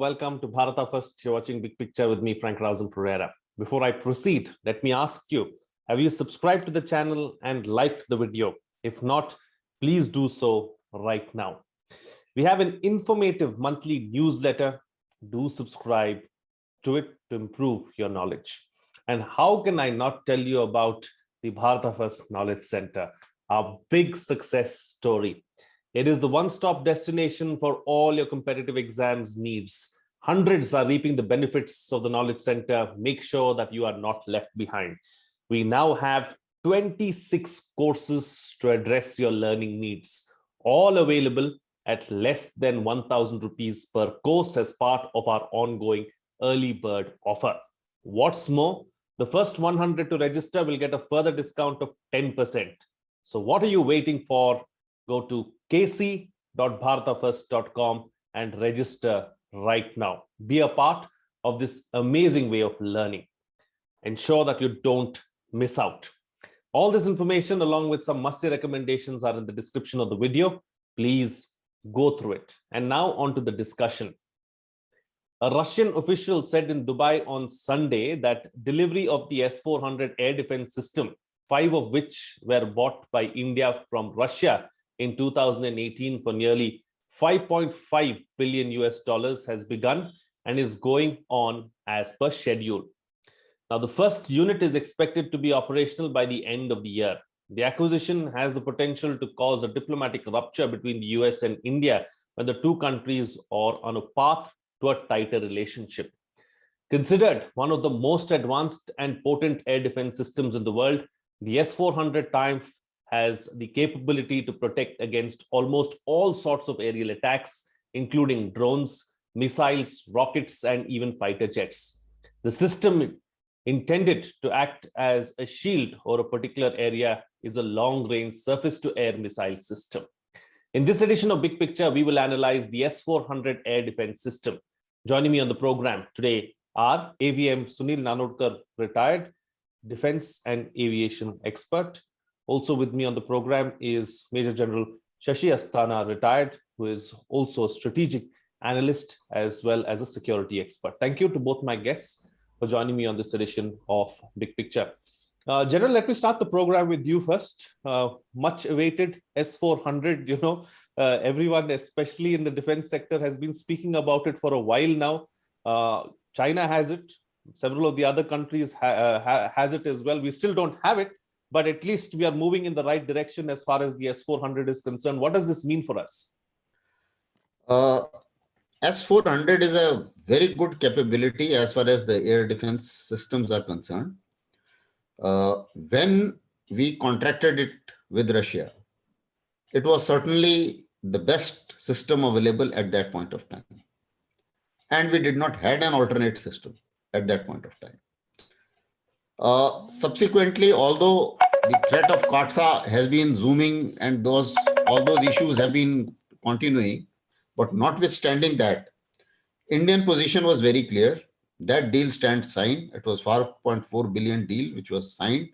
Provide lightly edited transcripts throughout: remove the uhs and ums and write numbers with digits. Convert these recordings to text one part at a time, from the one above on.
welcome to Bharata First. You're watching Big Picture with me, Frank Razam Pereira. Before I proceed, let me ask you, have you subscribed to the channel and liked the video? If not, please do so right now. We have an informative monthly newsletter. Do subscribe to it to improve your knowledge. And how can I not tell you about the Bharata First Knowledge Center, our big success story? It is the one-stop destination for all your competitive exams needs. Hundreds are reaping the benefits of the Knowledge Center. Make sure that you are not left behind. We now have 26 courses to address your learning needs, all available at less than 1,000 rupees per course as part of our ongoing early bird offer. What's more, the first 100 to register will get a further discount of 10%. So what are you waiting for? Go to kc.bharatafirst.com and register right now. Be a part of this amazing way of learning. Ensure that you don't miss out. All this information along with some must-see recommendations are in the description of the video. Please go through it. And now on to the discussion. A Russian official said in Dubai on Sunday that delivery of the S-400 air defense system, 5 of which were bought by India from Russia in 2018 for nearly 5.5 billion US dollars, has begun and is going on as per schedule. Now, the first unit is expected to be operational by the end of the year. The acquisition has the potential to cause a diplomatic rupture between the US and India when the two countries are on a path to a tighter relationship. Considered one of the most advanced and potent air defense systems in the world, the S-400 Triumph has the capability to protect against almost all sorts of aerial attacks, including drones, missiles, rockets, and even fighter jets. The system intended to act as a shield over a particular area is a long-range surface-to-air missile system. In this edition of Big Picture, we will analyze the S-400 air defense system. Joining me on the program today are AVM Sunil Nanodkar, retired defense and aviation expert. Also with me on the program is Major General Shashi Asthana, retired, who is also a strategic analyst as well as a security expert. Thank you to both my guests for joining me on this edition of Big Picture. General, let me start the program with you first. Much awaited S-400, everyone, especially in the defense sector, has been speaking about it for a while now. China has it. Several of the other countries has it as well. We still don't have it, but at least we are moving in the right direction as far as the S-400 is concerned. What does this mean for us? S-400 is a very good capability as far as the air defense systems are concerned. When we contracted it with Russia, it was certainly the best system available at that point of time. And we did not have an alternate system at that point of time. Subsequently, although the threat of Katsa has been zooming and all those issues have been continuing, but notwithstanding that, Indian position was very clear. That deal stands signed. It was 5.4 billion deal which was signed.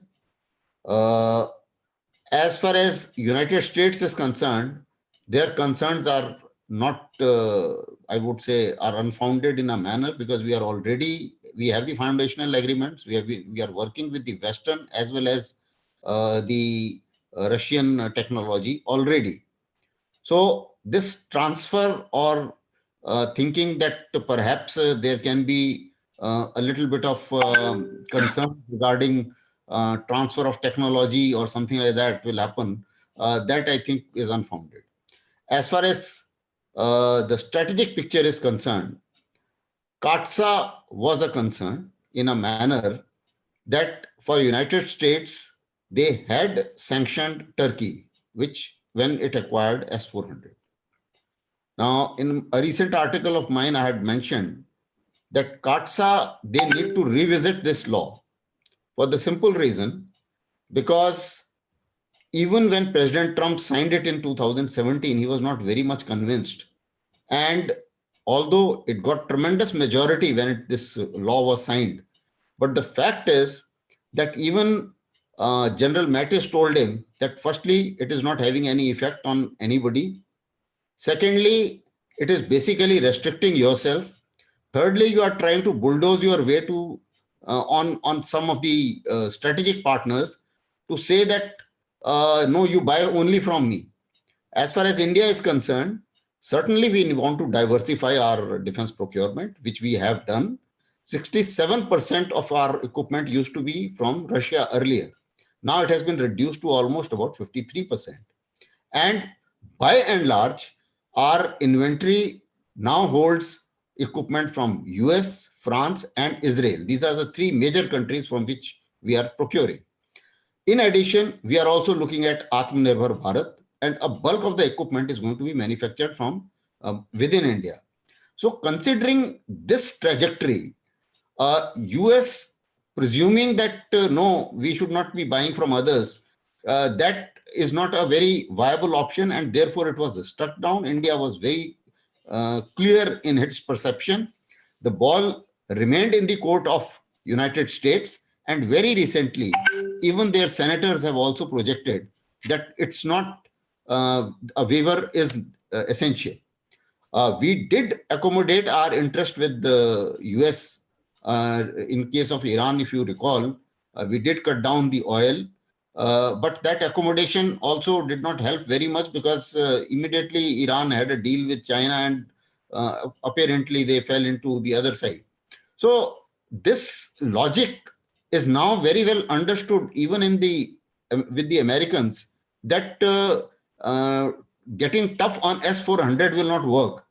As far as United States is concerned, their concerns are not, I would say, are unfounded in a manner, because we have the foundational agreements. We are working with the Western as well as the Russian technology already. So this transfer or thinking that perhaps there can be a little bit of concern regarding transfer of technology or something like that will happen, that I think is unfounded. As far as the strategic picture is concerned, Katsa was a concern in a manner that for United States, they had sanctioned Turkey, which when it acquired S-400. Now, in a recent article of mine, I had mentioned that Katsa, they need to revisit this law for the simple reason, because even when President Trump signed it in 2017, he was not very much convinced. And although it got tremendous majority when this law was signed, but the fact is that even General Mattis told him that firstly, it is not having any effect on anybody. Secondly, it is basically restricting yourself. Thirdly, you are trying to bulldoze your way to on some of the strategic partners to say that no, you buy only from me. As far as India is concerned, certainly we want to diversify our defense procurement, which we have done. 67% of our equipment used to be from Russia earlier. Now it has been reduced to almost about 53%. And by and large, our inventory now holds equipment from US, France, and Israel. These are the three major countries from which we are procuring. In addition, we are also looking at Atmanirbhar Bharat, and a bulk of the equipment is going to be manufactured from within India. So considering this trajectory, US presuming that no, we should not be buying from others, that is not a very viable option, and therefore it was struck down. India was very clear in its perception. The ball remained in the court of United States, and very recently, even their senators have also projected that it's not a waiver is essential. We did accommodate our interest with the US in case of Iran, if you recall. We did cut down the oil, but that accommodation also did not help very much because immediately Iran had a deal with China, and apparently they fell into the other side. So this logic is now very well understood even in the with the Americans, that getting tough on S-400 will not work,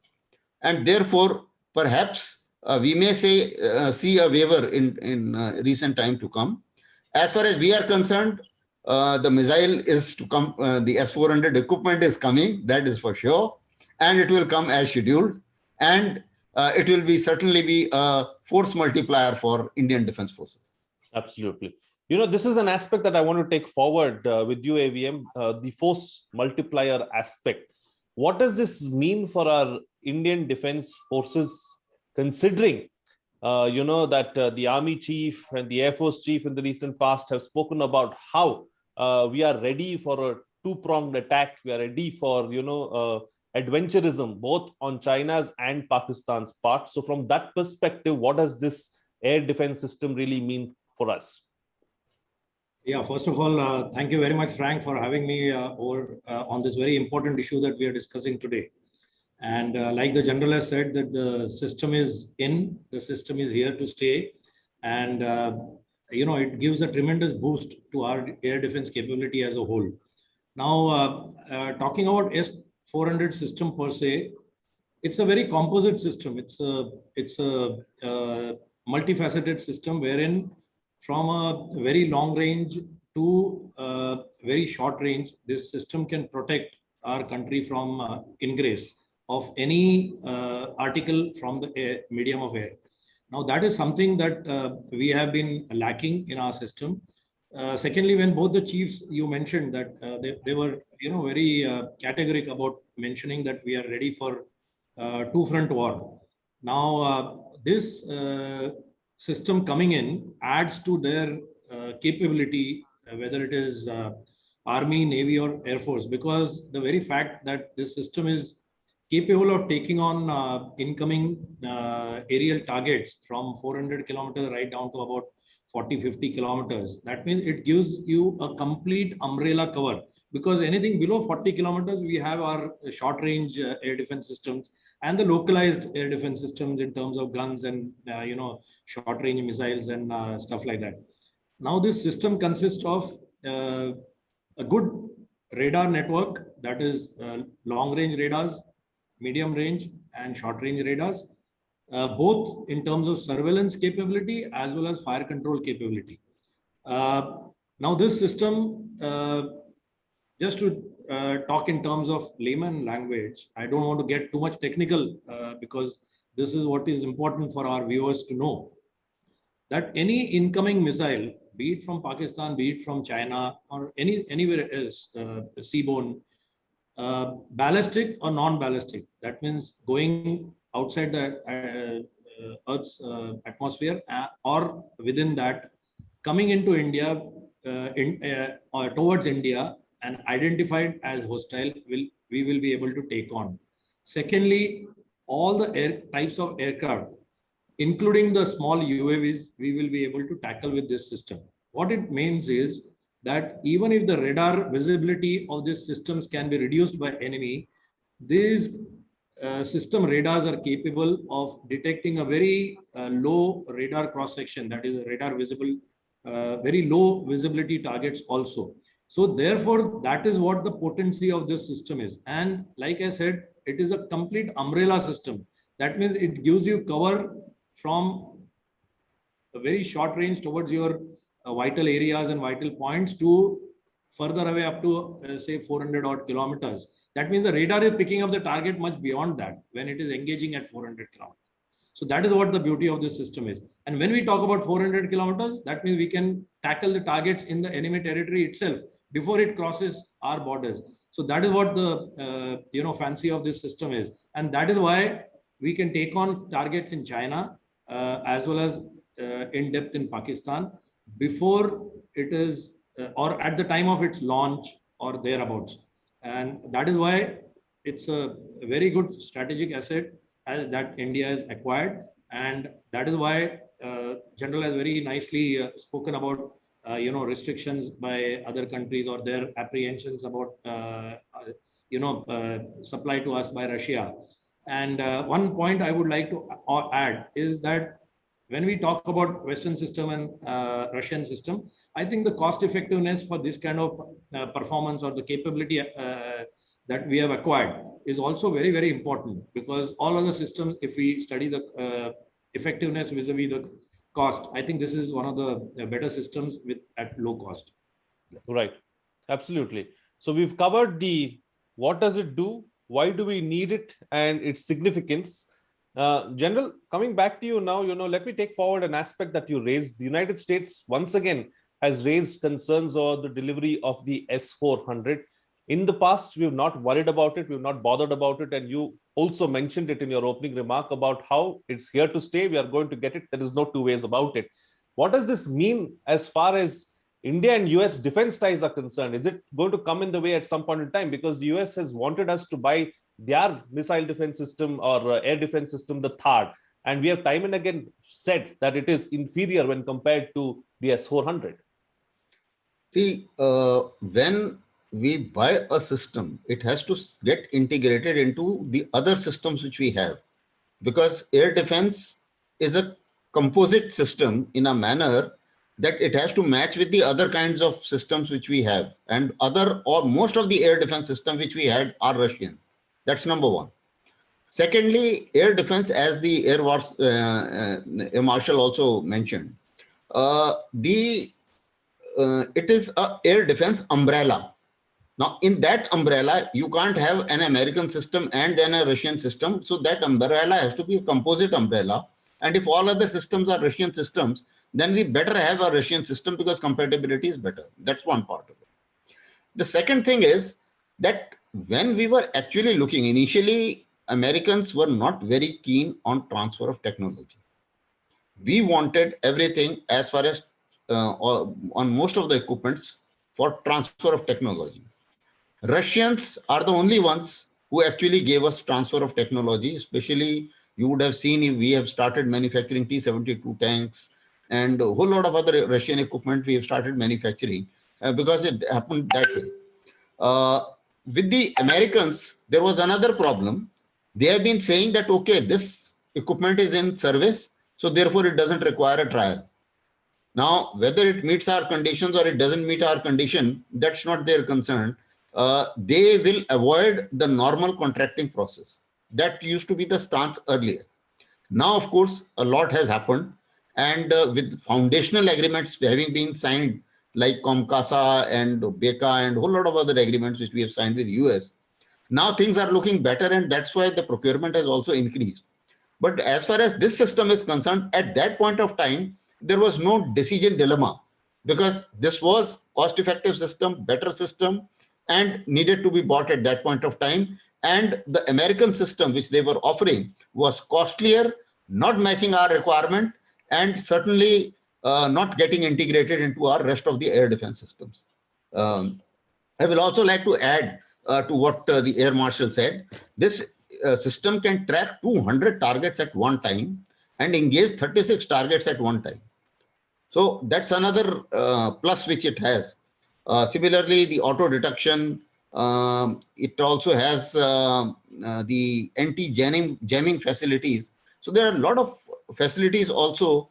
and therefore perhaps we may say see a waiver in recent time to come. As far as we are concerned, the missile is to come, the S-400 equipment is coming, that is for sure, and it will come as scheduled, and it will be certainly be a force multiplier for Indian Defense Forces. Absolutely. You know, this is an aspect that I want to take forward with you, AVM, the force multiplier aspect. What does this mean for our Indian Defense Forces, considering, that the Army Chief and the Air Force Chief in the recent past have spoken about how we are ready for a two-pronged attack. We are ready for, adventurism, both on China's and Pakistan's part. So from that perspective, what does this air defense system really mean for us? Yeah, first of all, thank you very much, Frank, for having me on this very important issue that we are discussing today. And like the general has said, that the system is the system is here to stay. And, it gives a tremendous boost to our air defense capability as a whole. Now, talking about S-400 system per se, it's a very composite system. It's a multifaceted system wherein from a very long range to a very short range, this system can protect our country from ingress of any article from the medium of air. Now, that is something that we have been lacking in our system. Secondly, when both the chiefs, you mentioned that they were very categoric about mentioning that we are ready for two-front war. Now, this system coming in adds to their capability, whether it is Army, Navy, or Air Force, because the very fact that this system is capable of taking on incoming aerial targets from 400 kilometers right down to about 40-50 kilometers. That means it gives you a complete umbrella cover, because anything below 40 kilometers, we have our short range air defense systems and the localized air defense systems in terms of guns and, short range missiles and stuff like that. Now, this system consists of a good radar network, that is long range radars, medium range and short range radars, both in terms of surveillance capability as well as fire control capability. Now, this system, just to talk in terms of layman language, I don't want to get too much technical because this is what is important for our viewers to know, that any incoming missile, be it from Pakistan, be it from China, or anywhere else, seaborne, ballistic or non-ballistic, that means going outside the Earth's atmosphere or within that, coming into India, or towards India and identified as hostile, we will be able to take on. Secondly, all the types of aircraft including the small UAVs, we will be able to tackle with this system. What it means is that even if the radar visibility of these systems can be reduced by enemy, these system radars are capable of detecting a very low radar cross section, that is radar visible, very low visibility targets also. So therefore, that is what the potency of this system is. And like I said, it is a complete umbrella system. That means it gives you cover from a very short range towards your vital areas and vital points to further away up to say 400 odd kilometers. That means the radar is picking up the target much beyond that when it is engaging at 400 kilometers. So that is what the beauty of this system is. And when we talk about 400 kilometers, that means we can tackle the targets in the enemy territory itself before it crosses our borders. So that is what the fancy of this system is. And that is why we can take on targets in China as well as in depth in Pakistan before it is or at the time of its launch or thereabouts. And that is why it's a very good strategic asset that India has acquired. And that is why General has very nicely spoken about restrictions by other countries or their apprehensions about supply to us by Russia. And one point I would like to add is that when we talk about Western system and Russian system, I think the cost effectiveness for this kind of performance or the capability that we have acquired is also very, very important, because all other systems, if we study the effectiveness vis-a-vis the cost, I think this is one of the better systems at low cost. Right. Absolutely. So we've covered the what does it do, why do we need it, and its significance. General, coming back to you now, let me take forward an aspect that you raised. The United States once again has raised concerns over the delivery of the S-400. In the past, we've not worried about it, we've not bothered about it, and you also mentioned it in your opening remark about how it's here to stay, we are going to get it, there is no two ways about it. What does this mean as far as India and US defense ties are concerned? Is it going to come in the way at some point in time? Because the US has wanted us to buy their missile defense system or air defense system, the THAAD. And we have time and again said that it is inferior when compared to the S-400. See, when we buy a system, it has to get integrated into the other systems which we have, because air defense is a composite system in a manner that it has to match with the other kinds of systems which we have, and other or most of the air defense system which we had are Russian. That's number one. Secondly, air defense, as the Air Marshal also mentioned, it is a air defense umbrella. Now, in that umbrella, you can't have an American system and then a Russian system. So that umbrella has to be a composite umbrella. And if all other systems are Russian systems, then we better have a Russian system because compatibility is better. That's one part of it. The second thing is that when we were actually looking, initially, Americans were not very keen on transfer of technology. We wanted everything as far as on most of the equipments for transfer of technology. Russians are the only ones who actually gave us transfer of technology, especially you would have seen we have started manufacturing T-72 tanks and a whole lot of other Russian equipment we have started manufacturing because it happened that way. With the Americans, there was another problem. They have been saying that, okay, this equipment is in service, so therefore it doesn't require a trial. Now, whether it meets our conditions or it doesn't meet our condition, that's not their concern. They will avoid the normal contracting process. That used to be the stance earlier. Now, of course, a lot has happened. And with foundational agreements having been signed, like COMCASA and BECA and a whole lot of other agreements which we have signed with US, now things are looking better, and that's why the procurement has also increased. But as far as this system is concerned, at that point of time, there was no decision dilemma, because this was cost-effective system, better system, and needed to be bought at that point of time. And the American system which they were offering was costlier, not matching our requirement, and certainly not getting integrated into our rest of the air defense systems. I will also like to add to what the Air Marshal said. This system can track 200 targets at one time, and engage 36 targets at one time. So that's another plus which it has. Similarly, the auto detection, it also has the anti-jamming facilities. So there are a lot of facilities also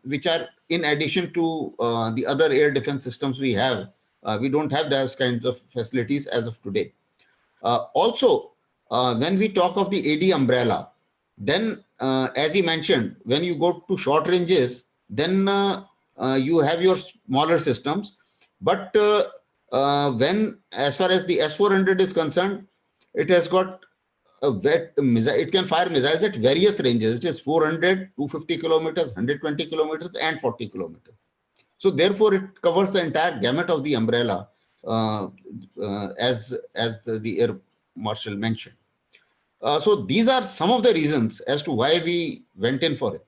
which are in addition to the other air defense systems we have. We don't have those kinds of facilities as of today. Also, when we talk of the AD umbrella, then as he mentioned, when you go to short ranges, then you have your smaller systems. But when, as far as the S-400 is concerned, it has got a wet missile. It can fire missiles at various ranges. It is 400, 250 kilometers, 120 kilometers, and 40 kilometers. So therefore, it covers the entire gamut of the umbrella, as the Air Marshal mentioned. So these are some of the reasons as to why we went in for it.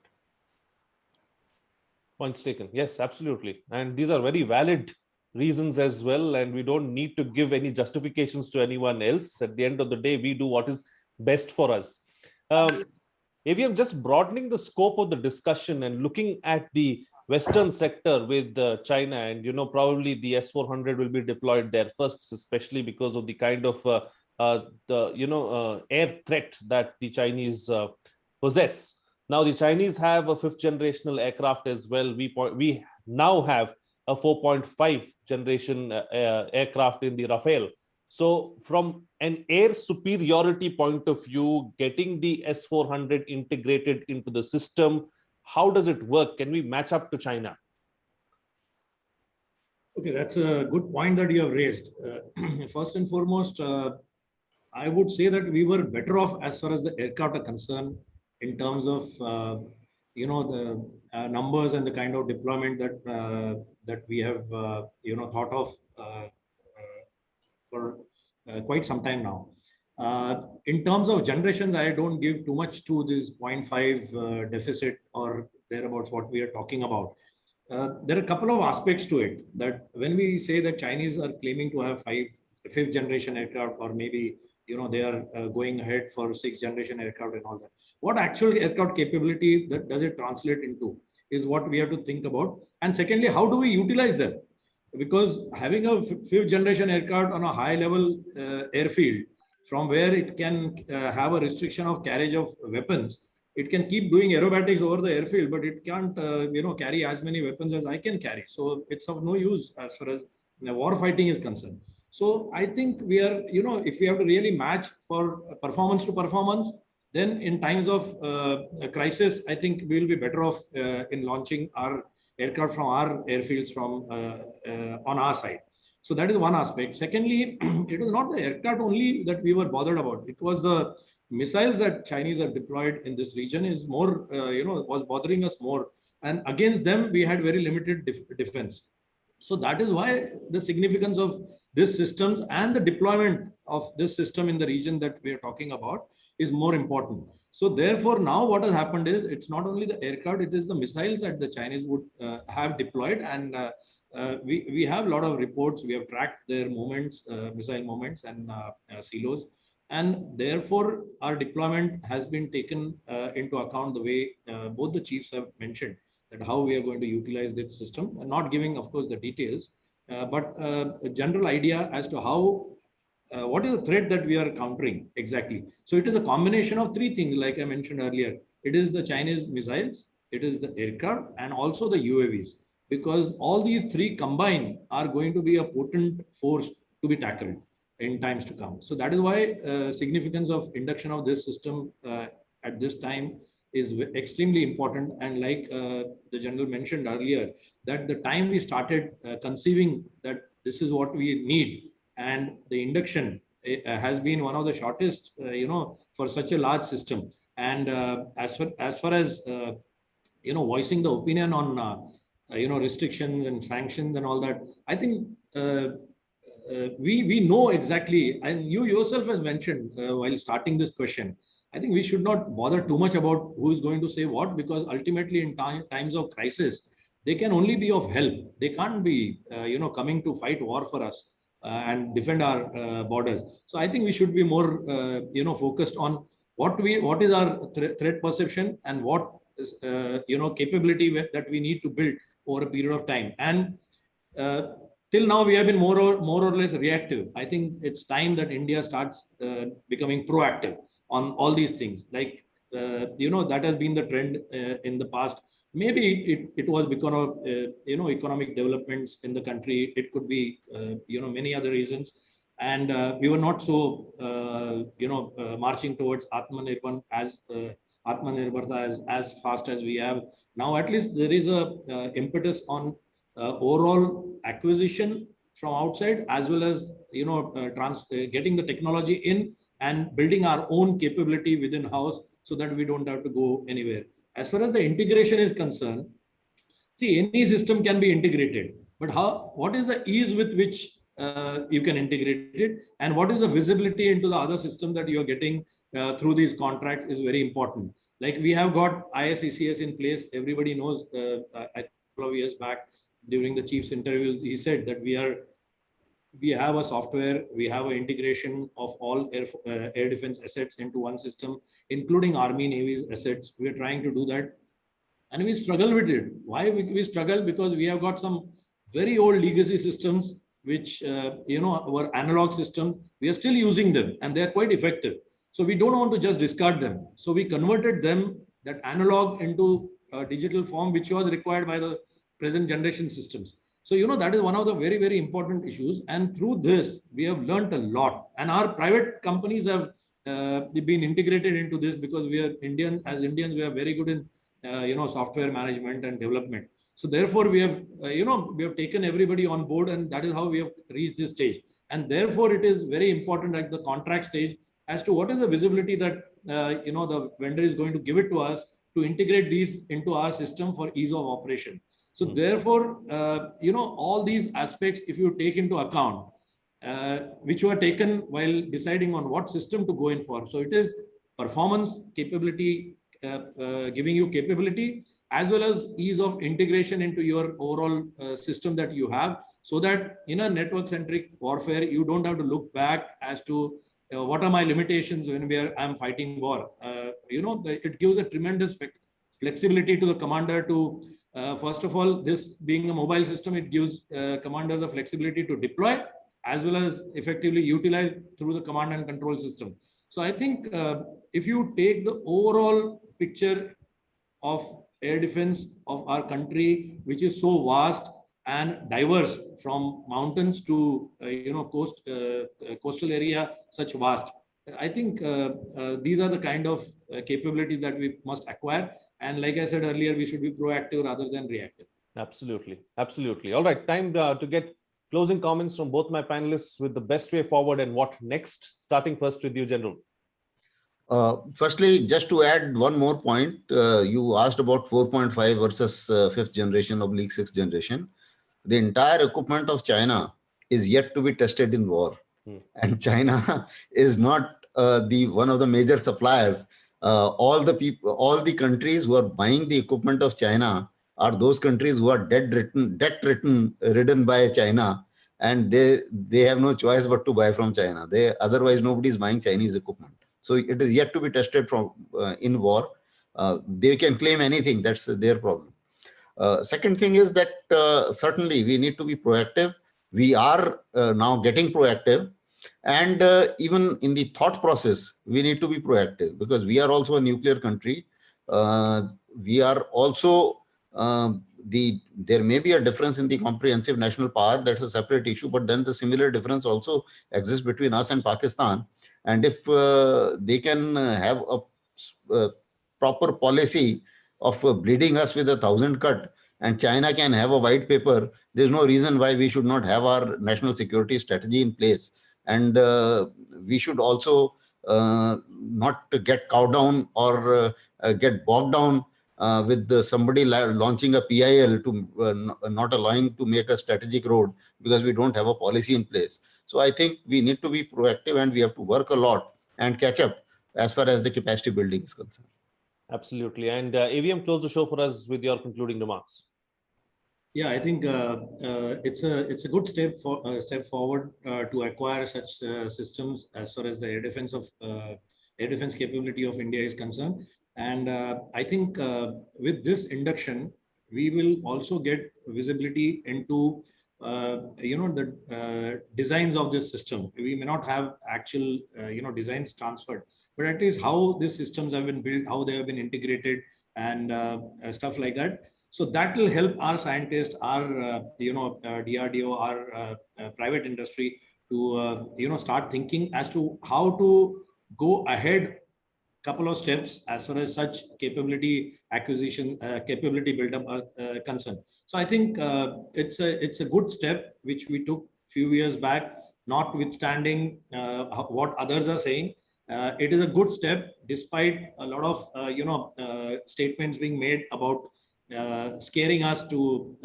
Points taken. Yes, absolutely. And these are very valid reasons as well. And we don't need to give any justifications to anyone else. At the end of the day, we do what is best for us. AVM, just broadening the scope of the discussion and looking at the Western sector with China, and probably the S-400 will be deployed there first, especially because of the kind of air threat that the Chinese possess. Now, the Chinese have a 5th generational aircraft as well. We now have a 4.5 generation aircraft in the Rafale. So from an air superiority point of view, getting the S-400 integrated into the system, how does it work? Can we match up to China? Okay, that's a good point that you have raised. First and foremost, I would say that we were better off as far as the aircraft are concerned in terms of the numbers and the kind of deployment that we have thought of for quite some time now. In terms of generations, I don't give too much to this 0.5 deficit or thereabouts what we are talking about. There are a couple of aspects to it, that when we say that Chinese are claiming to have 5th generation aircraft, or maybe they are going ahead for 6th generation aircraft and all that, what actual aircraft capability that does it translate into is what we have to think about. And secondly, how do we utilize them? Because having a 5th generation aircraft on a high level airfield, from where it can have a restriction of carriage of weapons, it can keep doing aerobatics over the airfield, but it can't carry as many weapons as I can carry. So it's of no use as far as war fighting is concerned. So I think we are, if we have to really match for performance to performance, then in times of a crisis, I think we will be better off in launching our aircraft from our airfields from on our side. So that is one aspect. Secondly, it was not the aircraft only that we were bothered about. It was the missiles that Chinese have deployed in this region is more, was bothering us more. And against them, we had very limited defense. So that is why the significance of this systems and the deployment of this system in the region that we are talking about is more important. So therefore, now what has happened is it's not only the aircraft, it is the missiles that the Chinese would have deployed. And we have a lot of reports. We have tracked their movements, missile movements and silos. And therefore, our deployment has been taken into account the way both the chiefs have mentioned, that how we are going to utilize this system, and not giving, of course, the details, but a general idea as to how, what is the threat that we are countering exactly. So it is a combination of 3 things, like I mentioned earlier. It is the Chinese missiles, it is the aircraft, and also the UAVs, because all these 3 combined are going to be a potent force to be tackled in times to come. So that is why significance of induction of this system at this time is extremely important. And like the general mentioned earlier, that the time we started conceiving that this is what we need, and the induction has been one of the shortest, for such a large system. And as far as voicing the opinion on restrictions and sanctions and all that, I think we know exactly, and you yourself has mentioned while starting this question, I think we should not bother too much about who is going to say what, because ultimately in times of crisis, they can only be of help. They can't be, coming to fight war for us and defend our borders. So I think we should be more, focused on what is our threat perception and what capability that we need to build over a period of time. And till now, we have been more or less reactive. I think it's time that India starts becoming proactive on all these things. Like, that has been the trend in the past. Maybe it was because of, economic developments in the country. It could be, many other reasons. And we were not so, marching towards Atmanirbharta as fast as we have. Now, at least there is a impetus on overall acquisition from outside, as well as, getting the technology in and building our own capability within house so that we don't have to go anywhere. As far as the integration is concerned, see, any system can be integrated, but what is the ease with which you can integrate it, and what is the visibility into the other system that you're getting through these contracts is very important. Like, we have got ISECS in place. Everybody knows, a couple of years back during the chief's interview, he said that we have a software, we have an integration of all air defense assets into one system, including Army, Navy's assets. We're trying to do that. And we struggle with it. Why we struggle? Because we have got some very old legacy systems, which, were analog systems. We are still using them and they're quite effective. So we don't want to just discard them. So we converted them, that analog, into a digital form, which was required by the present generation systems. So, that is one of the very, very important issues. And through this, we have learned a lot. And our private companies have been integrated into this, because we are Indian. As Indians, we are very good in, software management and development. So therefore, we have, we have taken everybody on board, and that is how we have reached this stage. And therefore, it is very important at the contract stage as to what is the visibility that, the vendor is going to give it to us to integrate these into our system for ease of operation. So therefore, all these aspects, if you take into account, which were taken while deciding on what system to go in for. So it is performance, capability, giving you capability, as well as ease of integration into your overall system that you have, so that in a network-centric warfare, you don't have to look back as to what are my limitations when I'm fighting war. It gives a tremendous flexibility to the commander to, first of all, this being a mobile system, it gives commander the flexibility to deploy, as well as effectively utilize through the command and control system. So I think if you take the overall picture of air defense of our country, which is so vast and diverse, from mountains to coastal area, such vast, I think these are the kind of capability that we must acquire. And like I said earlier, we should be proactive rather than reactive. Absolutely. Absolutely. All right. Time to get closing comments from both my panelists with the best way forward and what next. Starting first with you, General. Firstly, just to add one more point, you asked about 4.5 versus 5th generation / 6th generation. The entire equipment of China is yet to be tested in war. And China is not one of the major suppliers. All the countries who are buying the equipment of China are those countries who are debt-ridden by China, and they have no choice but to buy from China. Otherwise, nobody is buying Chinese equipment. So it is yet to be tested from in war. They can claim anything. That's their problem. Second thing is that certainly we need to be proactive. We are now getting proactive. And even in the thought process, we need to be proactive, because we are also a nuclear country. We are also, there may be a difference in the comprehensive national power. That's a separate issue. But then the similar difference also exists between us and Pakistan. And if they can have a proper policy of bleeding us with 1,000 cut, and China can have a white paper, there's no reason why we should not have our national security strategy in place. And we should also not get cowed down or get bogged down with somebody launching a PIL to not allowing to make a strategic road, because we don't have a policy in place. So I think we need to be proactive, and we have to work a lot and catch up as far as the capacity building is concerned. Absolutely. And AVM, close the show for us with your concluding remarks. Yeah, I think it's a good step forward to acquire such systems as far as the air defense capability of India is concerned. And I think with this induction, we will also get visibility into the designs of this system. We may not have actual designs transferred, but at least how these systems have been built, how they have been integrated, and stuff like that. So that will help our scientists, our DRDO, our private industry to start thinking as to how to go ahead couple of steps as far as such capability acquisition, capability build-up concerned. So I think it's a good step which we took few years back, notwithstanding what others are saying. It is a good step, despite a lot of statements being made about scaring us to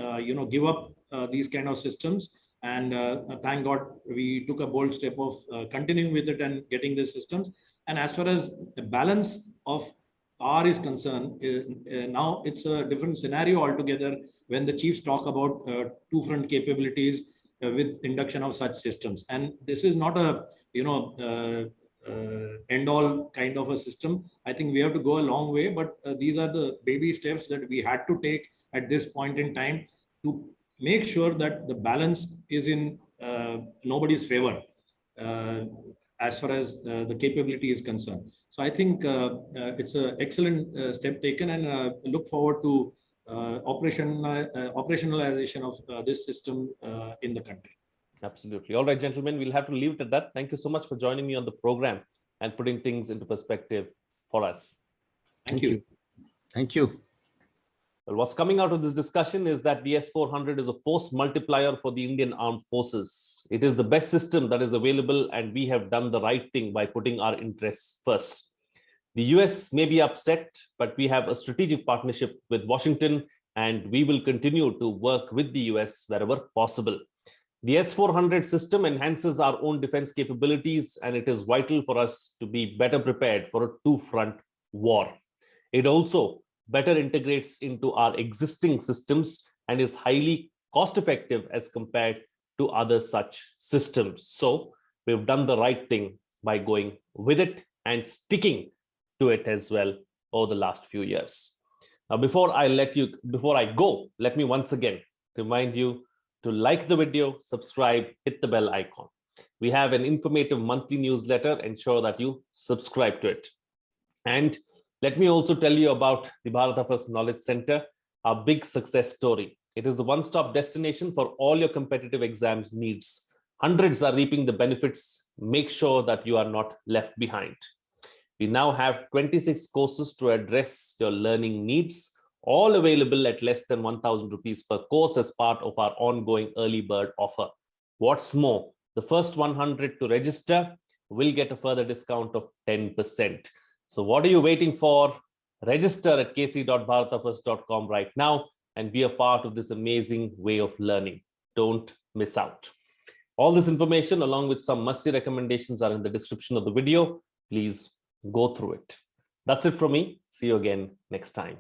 give up these kind of systems. And thank God we took a bold step of continuing with it and getting these systems. And as far as the balance of R is concerned, now it's a different scenario altogether when the chiefs talk about two-front capabilities with induction of such systems. And this is not a end-all kind of a system. I think we have to go a long way, but these are the baby steps that we had to take at this point in time to make sure that the balance is in nobody's favor. As far as the capability is concerned. So I think it's an excellent step taken, and look forward to operationalization of this system in the country. Absolutely. All right, gentlemen, we'll have to leave it at that. Thank you so much for joining me on the program and putting things into perspective for us. Thank you. Thank you. Well, what's coming out of this discussion is that the S-400 is a force multiplier for the Indian Armed Forces. It is the best system that is available, and we have done the right thing by putting our interests first. The US may be upset, but we have a strategic partnership with Washington, and we will continue to work with the US wherever possible. The S-400 system enhances our own defense capabilities, and it is vital for us to be better prepared for a two-front war. It also better integrates into our existing systems and is highly cost-effective as compared to other such systems. So we've done the right thing by going with it and sticking to it as well over the last few years. Now, before I go, let me once again remind you to like the video, subscribe, hit the bell icon. We have an informative monthly newsletter. Ensure that you subscribe to it. And let me also tell you about the Bharata First Knowledge Center, our big success story. It is the one-stop destination for all your competitive exams needs. Hundreds are reaping the benefits. Make sure that you are not left behind. We now have 26 courses to address your learning needs, all available at less than 1,000 rupees per course as part of our ongoing early bird offer. What's more, the first 100 to register will get a further discount of 10%. So what are you waiting for? Register at kc.bharatafirst.com right now and be a part of this amazing way of learning. Don't miss out. All this information along with some must-see recommendations are in the description of the video. Please go through it. That's it from me. See you again next time.